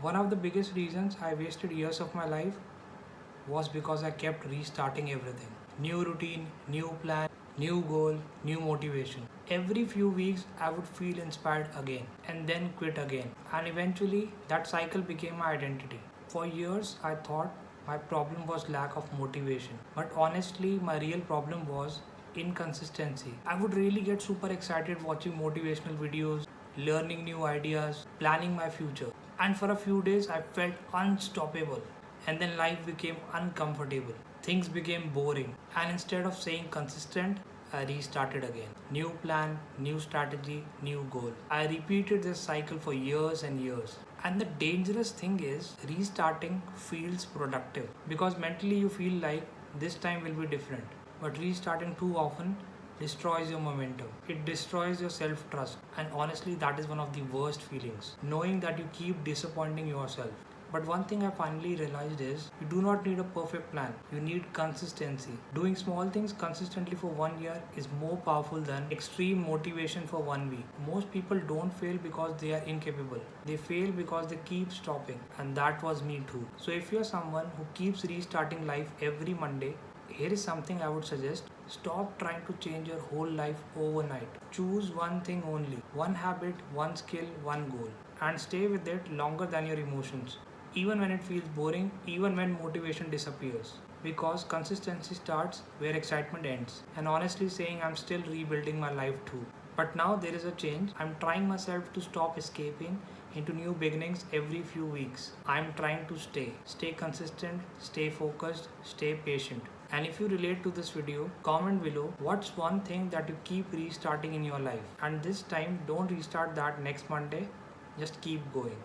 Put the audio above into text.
One of the biggest reasons I wasted years of my life was because I kept restarting everything. New routine, new plan, new goal, new motivation. Every few weeks, I would feel inspired again and then quit again. And eventually, that cycle became my identity. For years, I thought my problem was lack of motivation. But honestly, my real problem was inconsistency. I would really get super excited watching motivational videos, learning new ideas, planning my future. And for a few days, I felt unstoppable. And then life became uncomfortable. Things became boring. And instead of staying consistent, I restarted again. New plan, new strategy, new goal. I repeated this cycle for years and years. And the dangerous thing is, restarting feels productive because mentally you feel like this time will be different. But restarting too often destroys your momentum. It destroys your self trust. And honestly, that is one of the worst feelings. Knowing that you keep disappointing yourself. But one thing I finally realized is you do not need a perfect plan. You need consistency. Doing small things consistently for 1 year is more powerful than extreme motivation for 1 week. Most people don't fail because they are incapable. They fail because they keep stopping. And that was me too. So if you're someone who keeps restarting life every Monday, here is something I would suggest. Stop trying to change your whole life overnight. Choose one thing only, one habit, one skill, one goal, and stay with it longer than your emotions. Even when it feels boring, even when motivation disappears. Because consistency starts where excitement ends. And honestly saying, I'm still rebuilding my life too. But now there is a change. I'm trying myself to stop escaping into new beginnings every few weeks. I'm trying to stay consistent, stay focused, stay patient. And if you relate to this video, comment below what's one thing that you keep restarting in your life. And this time, don't restart that next Monday, just keep going.